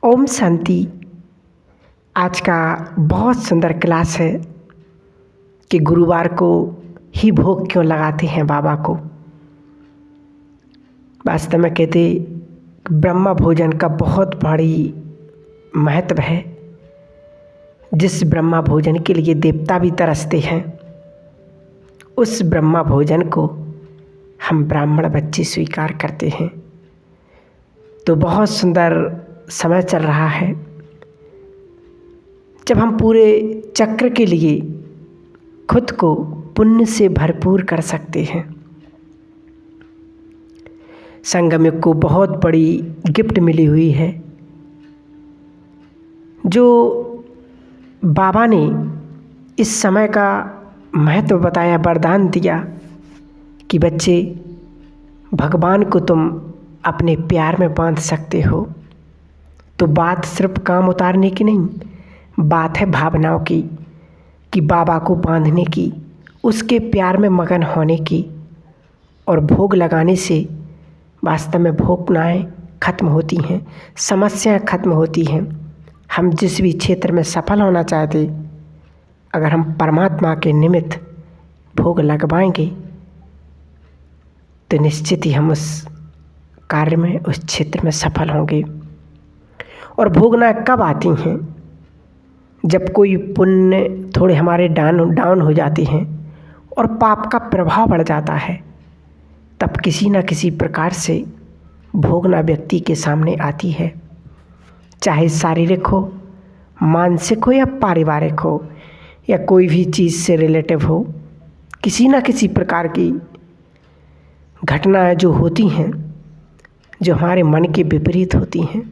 ओम शांति। आज का बहुत सुंदर क्लास है कि गुरुवार को ही भोग क्यों लगाते हैं बाबा को। वास्तव में कहते ब्रह्म भोजन का बहुत बड़ी महत्व है। जिस ब्रह्मा भोजन के लिए देवता भी तरसते हैं, उस ब्रह्मा भोजन को हम ब्राह्मण बच्चे स्वीकार करते हैं। तो बहुत सुंदर समय चल रहा है जब हम पूरे चक्र के लिए खुद को पुण्य से भरपूर कर सकते हैं। संगम युग को बहुत बड़ी गिफ्ट मिली हुई है, जो बाबा ने इस समय का महत्व बताया, वरदान दिया कि बच्चे, भगवान को तुम अपने प्यार में बांध सकते हो। तो बात सिर्फ काम उतारने की नहीं, बात है भावनाओं की, कि बाबा को बांधने की, उसके प्यार में मगन होने की। और भोग लगाने से वास्तव में भावनाएं खत्म होती हैं, समस्याएं खत्म होती हैं। हम जिस भी क्षेत्र में सफल होना चाहते, अगर हम परमात्मा के निमित्त भोग लगवाएंगे तो निश्चित ही हम उस कार्य में, उस क्षेत्र में सफल होंगे। और भोगना कब आती हैं? जब कोई पुण्य थोड़े हमारे डाउन हो जाते हैं और पाप का प्रभाव बढ़ जाता है, तब किसी न किसी प्रकार से भोगना व्यक्ति के सामने आती है। चाहे शारीरिक हो, मानसिक हो या पारिवारिक हो, या कोई भी चीज़ से रिलेटिव हो, किसी न किसी प्रकार की घटनाएं जो होती हैं, जो हमारे मन के विपरीत होती हैं,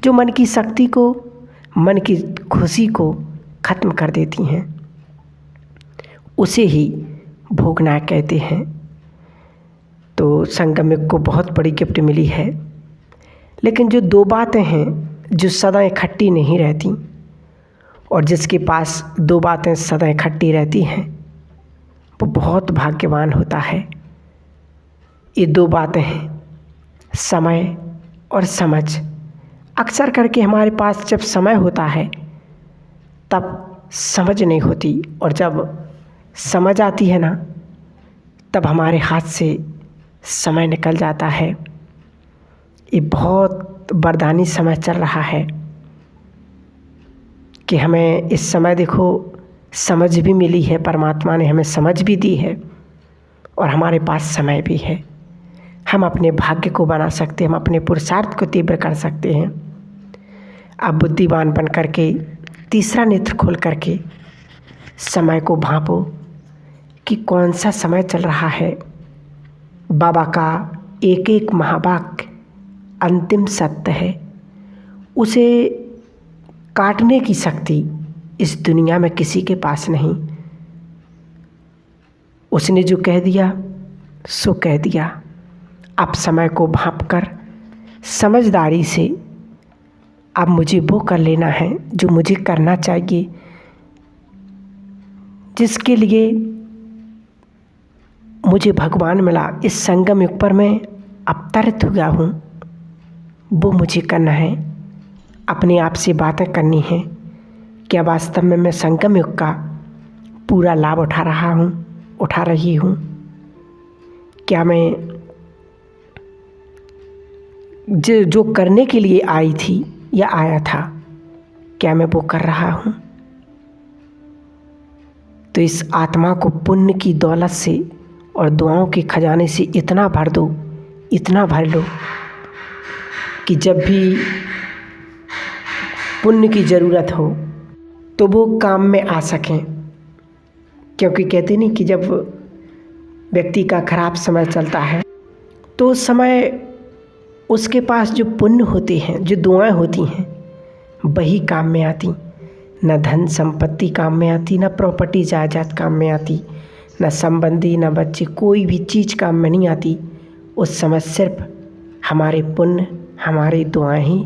जो मन की शक्ति को, मन की खुशी को खत्म कर देती हैं, उसे ही भोगना कहते हैं। तो संगम युग को बहुत बड़ी गिफ्ट मिली है। लेकिन जो दो बातें हैं जो सदा इकट्ठी नहीं रहती, और जिसके पास दो बातें सदा इकट्ठी रहती हैं, वो बहुत भाग्यवान होता है। ये दो बातें हैं समय और समझ। अक्सर करके हमारे पास जब समय होता है तब समझ नहीं होती, और जब समझ आती है ना, तब हमारे हाथ से समय निकल जाता है। ये बहुत वरदानी समय चल रहा है कि हमें इस समय देखो समझ भी मिली है, परमात्मा ने हमें समझ भी दी है, और हमारे पास समय भी है। हम अपने भाग्य को बना सकते हैं, हम अपने पुरुषार्थ को तीव्र कर सकते हैं। आप बुद्धिमान बन करके, तीसरा नेत्र खोल करके समय को भांपो कि कौन सा समय चल रहा है। बाबा का एक एक महावाक्य अंतिम सत्य है। उसे काटने की शक्ति इस दुनिया में किसी के पास नहीं। उसने जो कह दिया सो कह दिया। अब समय को भांपकर समझदारी से अब मुझे वो कर लेना है जो मुझे करना चाहिए, जिसके लिए मुझे भगवान मिला। इस संगम युग पर मैं अवतरित हुआ हूँ, वो मुझे करना है। अपने आप से बातें करनी है, क्या वास्तव में मैं संगम युग का पूरा लाभ उठा रहा हूँ, उठा रही हूँ? क्या मैं जो करने के लिए आई थी या आया था, क्या मैं वो कर रहा हूँ? तो इस आत्मा को पुण्य की दौलत से और दुआओं के खजाने से इतना भर दो, इतना भर लो कि जब भी पुण्य की ज़रूरत हो तो वो काम में आ सकें। क्योंकि कहते नहीं कि जब व्यक्ति का खराब समय चलता है तो उस समय उसके पास जो पुण्य होते हैं, जो दुआएं होती हैं, वही काम में आती। न धन संपत्ति काम में आती, न प्रॉपर्टी जायदाद काम में आती, न संबंधी, न बच्चे, कोई भी चीज़ काम में नहीं आती। उस समय सिर्फ हमारे पुण्य, हमारी दुआएं ही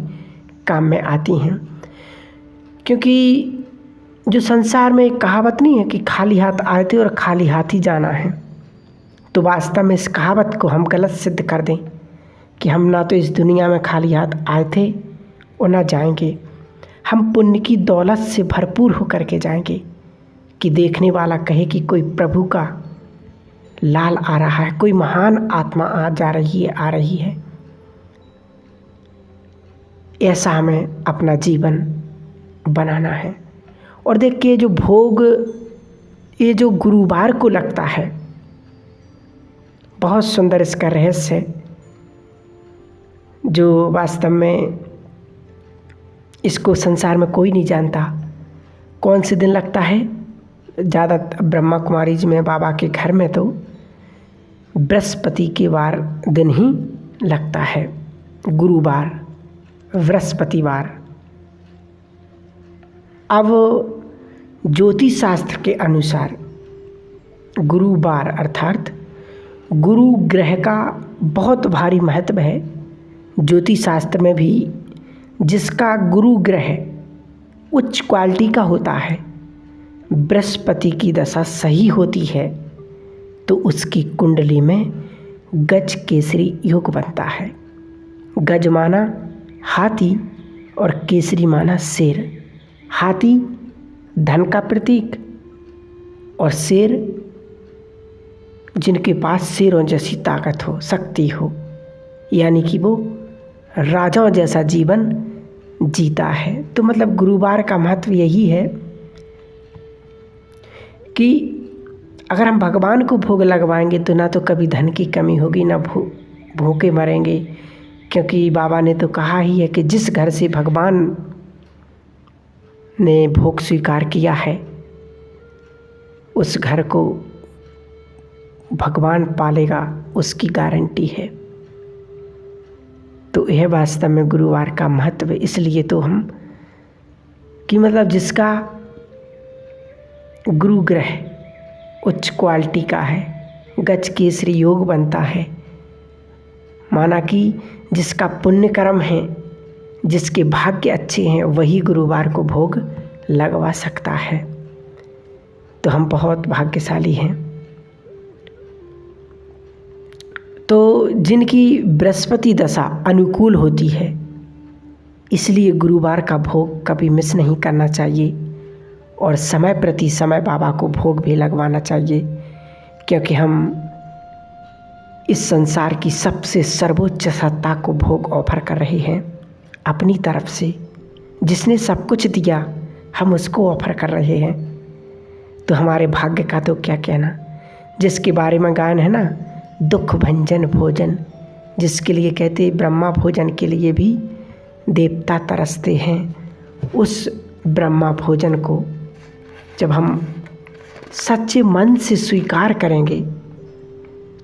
काम में आती हैं। क्योंकि जो संसार में एक कहावत नहीं है कि खाली हाथ आए थे और खाली हाथ ही जाना है, तो वास्तव में इस कहावत को हम गलत सिद्ध कर दें कि हम ना तो इस दुनिया में खाली हाथ आए थे और ना जाएंगे, हम पुण्य की दौलत से भरपूर होकर के जाएंगे कि देखने वाला कहे कि कोई प्रभु का लाल आ रहा है, कोई महान आत्मा आ रही है। ऐसा हमें अपना जीवन बनाना है। और देखिए जो भोग ये जो गुरुवार को लगता है, बहुत सुंदर इसका रहस्य है, जो वास्तव में इसको संसार में कोई नहीं जानता। कौन से दिन लगता है? ज़्यादा ब्रह्मा कुमारी जी में बाबा के घर में तो बृहस्पति के वार दिन ही लगता है, गुरुवार, बृहस्पतिवार। अब ज्योतिष शास्त्र के अनुसार गुरुवार अर्थात गुरु ग्रह का बहुत भारी महत्व है। ज्योतिष शास्त्र में भी जिसका गुरु ग्रह उच्च क्वालिटी का होता है, बृहस्पति की दशा सही होती है, तो उसकी कुंडली में गज केसरी योग बनता है। गज माना हाथी और केसरी माना शेर। हाथी धन का प्रतीक और शेर जिनके पास शेरों जैसी ताकत हो, शक्ति हो, यानी कि वो राजाओं जैसा जीवन जीता है। तो मतलब गुरुवार का महत्व यही है कि अगर हम भगवान को भोग लगवाएंगे तो ना तो कभी धन की कमी होगी, ना भूखे मरेंगे, क्योंकि बाबा ने तो कहा ही है कि जिस घर से भगवान ने भोग स्वीकार किया है उस घर को भगवान पालेगा, उसकी गारंटी है। तो यह वास्तव में गुरुवार का महत्व है। इसलिए तो हम कि मतलब जिसका गुरु ग्रह उच्च क्वालिटी का है, गज केसरी योग बनता है, माना कि जिसका पुण्य कर्म है, जिसके भाग्य अच्छे हैं, वही गुरुवार को भोग लगवा सकता है। तो हम बहुत भाग्यशाली हैं। तो जिनकी बृहस्पति दशा अनुकूल होती है, इसलिए गुरुवार का भोग कभी मिस नहीं करना चाहिए और समय प्रति समय बाबा को भोग भी लगवाना चाहिए, क्योंकि हम इस संसार की सबसे सर्वोच्च सत्ता को भोग ऑफर कर रहे हैं अपनी तरफ से। जिसने सब कुछ दिया हम उसको ऑफर कर रहे हैं, तो हमारे भाग्य का तो क्या कहना। जिसके बारे में गायन है ना, दुख भंजन भोजन, जिसके लिए कहते ब्रह्मा भोजन के लिए भी देवता तरसते हैं। उस ब्रह्मा भोजन को जब हम सच्चे मन से स्वीकार करेंगे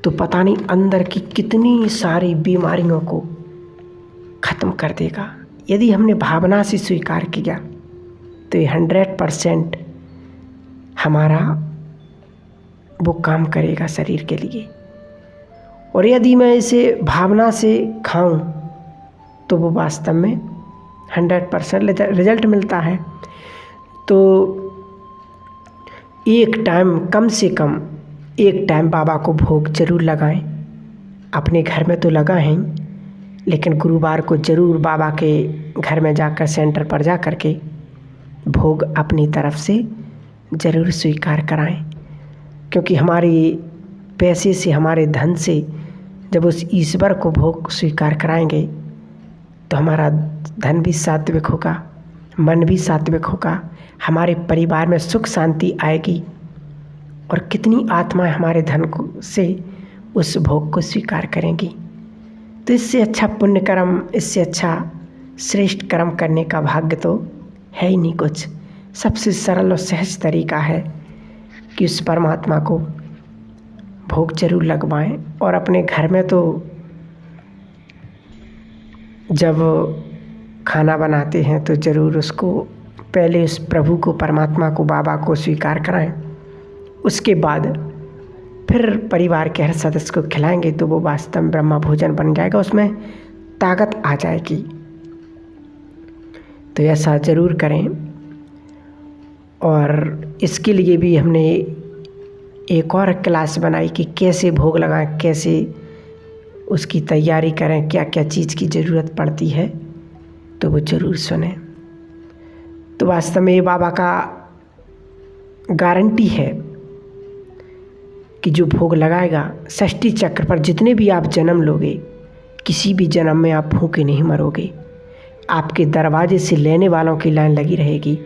तो पता नहीं अंदर की कितनी सारी बीमारियों को ख़त्म कर देगा। यदि हमने भावना से स्वीकार किया तो ये 100% हमारा वो काम करेगा शरीर के लिए। और यदि मैं इसे भावना से खाऊं तो वो वास्तव में 100% रिजल्ट मिलता है। तो एक टाइम, कम से कम एक टाइम बाबा को भोग जरूर लगाएं। अपने घर में तो लगाएं, लेकिन गुरुवार को ज़रूर बाबा के घर में जाकर, सेंटर पर जा कर के भोग अपनी तरफ से ज़रूर स्वीकार कराएं। क्योंकि हमारे पैसे से, हमारे धन से जब उस ईश्वर को भोग स्वीकार कराएंगे तो हमारा धन भी सात्विक होगा, मन भी सात्विक होगा, हमारे परिवार में सुख शांति आएगी और कितनी आत्माएं हमारे धन को से उस भोग को स्वीकार करेंगी। तो इससे अच्छा पुण्य कर्म, इससे अच्छा श्रेष्ठ कर्म करने का भाग्य तो है ही नहीं कुछ। सबसे सरल और सहज तरीका है कि उस परमात्मा को भोग जरूर लगवाएं। और अपने घर में तो जब खाना बनाते हैं तो ज़रूर उसको पहले उस प्रभु को, परमात्मा को, बाबा को स्वीकार कराएं। उसके बाद फिर परिवार के हर सदस्य को खिलाएंगे तो वो वास्तव में ब्रह्मा भोजन बन जाएगा, उसमें ताकत आ जाएगी। तो ऐसा ज़रूर करें। और इसके लिए भी हमने एक और क्लास बनाई कि कैसे भोग लगाएं, कैसे उसकी तैयारी करें, क्या क्या चीज़ की ज़रूरत पड़ती है। तो वो ज़रूर सुने। तो वास्तव में ये बाबा का गारंटी है कि जो भोग लगाएगा षष्ठी चक्र पर, जितने भी आप जन्म लोगे, किसी भी जन्म में आप भूखे नहीं मरोगे। आपके दरवाजे से लेने वालों की लाइन लगी रहेगी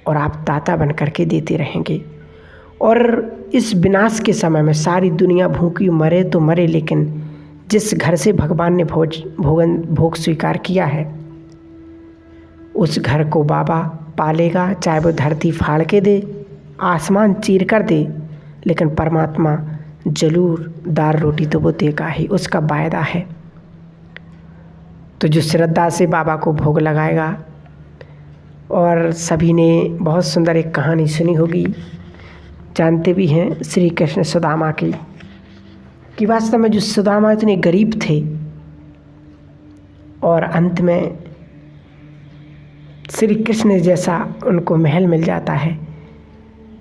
और आप दाता बन करके देते रहेंगे। और इस विनाश के समय में सारी दुनिया भूखी मरे तो मरे, लेकिन जिस घर से भगवान ने भोग स्वीकार किया है उस घर को बाबा पालेगा। चाहे वो धरती फाड़ के दे, आसमान चीर कर दे, लेकिन परमात्मा जरूर दाल रोटी तो वो देगा ही, उसका वायदा है। तो जो श्रद्धा से बाबा को भोग लगाएगा, और सभी ने बहुत सुंदर एक कहानी सुनी होगी, जानते भी हैं, श्री कृष्ण सुदामा की, कि वास्तव में जो सुदामा इतने गरीब थे और अंत में श्री कृष्ण जैसा उनको महल मिल जाता है,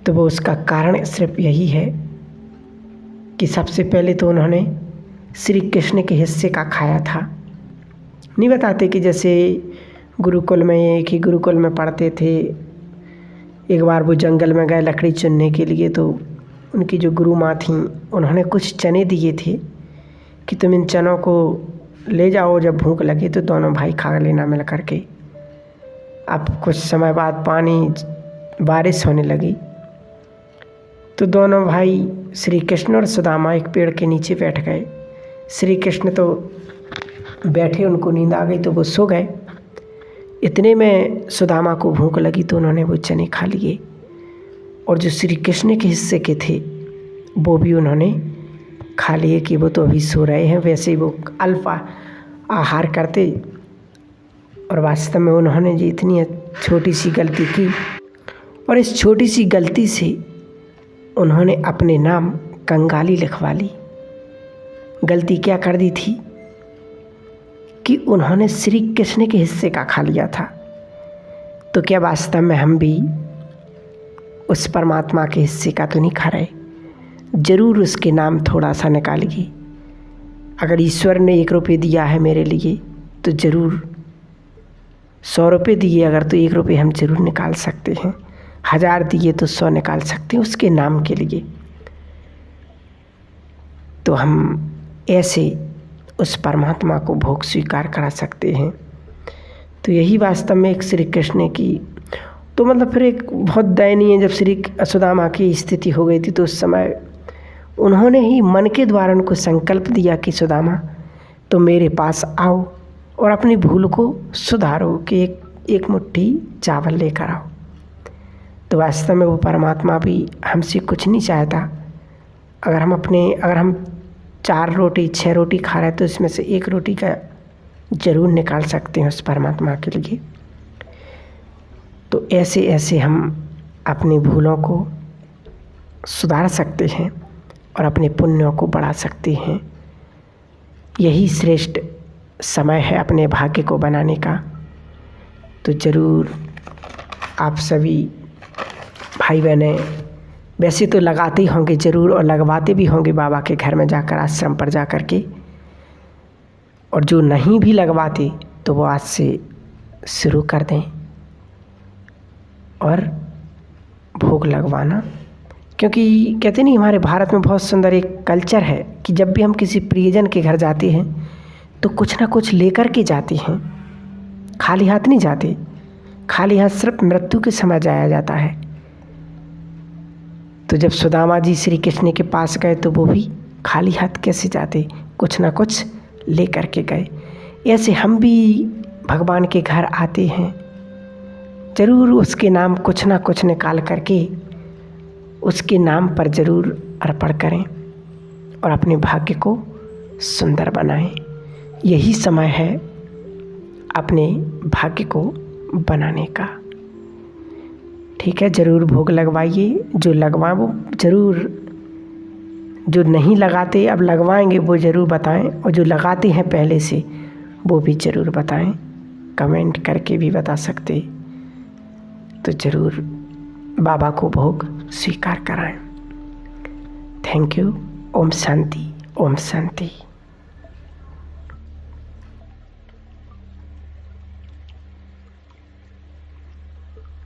तो वो उसका कारण सिर्फ यही है कि सबसे पहले तो उन्होंने श्री कृष्ण के हिस्से का खाया था। नहीं बताते कि जैसे गुरुकुल में, एक ही गुरुकुल में पढ़ते थे, एक बार वो जंगल में गए लकड़ी चुनने के लिए, तो उनकी जो गुरु माँ थीं उन्होंने कुछ चने दिए थे कि तुम इन चनों को ले जाओ, जब भूख लगे तो दोनों भाई खा लेना मिल करके। अब कुछ समय बाद बारिश होने लगी, तो दोनों भाई श्री कृष्ण और सुदामा एक पेड़ के नीचे बैठ गए। श्री कृष्ण तो बैठे, उनको नींद आ गई तो वो सो गए। इतने में सुदामा को भूख लगी तो उन्होंने वो चने खा लिए, और जो श्री कृष्ण के हिस्से के थे वो भी उन्होंने खा लिए कि वो तो अभी सो रहे हैं, वैसे ही वो अल्प आहार करते। और वास्तव में उन्होंने जी इतनी छोटी सी गलती की, और इस छोटी सी गलती से उन्होंने अपने नाम कंगाली लिखवा ली। गलती क्या कर दी थी कि उन्होंने श्री कृष्ण के हिस्से का खा लिया था। तो क्या वास्तव में हम भी उस परमात्मा के हिस्से का तो नहीं खा रहे? ज़रूर उसके नाम थोड़ा सा निकालिए। अगर ईश्वर ने 1 रुपये दिया है मेरे लिए, तो ज़रूर 100 रुपये दिए अगर, तो 1 रुपये हम ज़रूर निकाल सकते हैं। 1000 दिए तो 100 निकाल सकते हैं उसके नाम के लिए। तो हम ऐसे उस परमात्मा को भोग स्वीकार करा सकते हैं। तो यही वास्तव में एक श्री कृष्ण की, तो मतलब फिर एक बहुत दयनीय, जब श्री सुदामा की स्थिति हो गई थी, तो उस समय उन्होंने ही मन के द्वारा उनको संकल्प दिया कि सुदामा तो मेरे पास आओ और अपनी भूल को सुधारो, कि एक मुट्ठी चावल लेकर आओ। तो वास्तव में वो परमात्मा भी हमसे कुछ नहीं चाहता। अगर हम 4 रोटी 6 रोटी खा रहे हैं, तो इसमें से 1 रोटी का ज़रूर निकाल सकते हैं उस परमात्मा के लिए। तो ऐसे ऐसे हम अपनी भूलों को सुधार सकते हैं और अपने पुण्यों को बढ़ा सकते हैं। यही श्रेष्ठ समय है अपने भाग्य को बनाने का। तो ज़रूर आप सभी भाई बहनें वैसे तो लगाते ही होंगे ज़रूर, और लगवाते भी होंगे बाबा के घर में जाकर, आश्रम पर जा कर के। और जो नहीं भी लगवाते तो वो आज से शुरू कर दें और भोग लगवाना। क्योंकि कहते नहीं, हमारे भारत में बहुत सुंदर एक कल्चर है कि जब भी हम किसी प्रियजन के घर जाते हैं तो कुछ ना कुछ लेकर के जाते हैं, खाली हाथ नहीं जाते। खाली हाथ सिर्फ मृत्यु के समय जाया जाता है। तो जब सुदामा जी श्री कृष्ण के पास गए तो वो भी खाली हाथ कैसे जाते, कुछ ना कुछ ले कर के गए। ऐसे हम भी भगवान के घर आते हैं, ज़रूर उसके नाम कुछ ना कुछ निकाल करके उसके नाम पर ज़रूर अर्पण करें और अपने भाग्य को सुंदर बनाएं। यही समय है अपने भाग्य को बनाने का। ठीक है, ज़रूर भोग लगवाइए। जो लगवा वो ज़रूर, जो नहीं लगाते अब लगवाएंगे वो ज़रूर बताएं, और जो लगाते हैं पहले से वो भी ज़रूर बताएं। कमेंट करके भी बता सकते। तो ज़रूर बाबा को भोग स्वीकार कराएं। Thank you. ओम शांति, ओम शांति।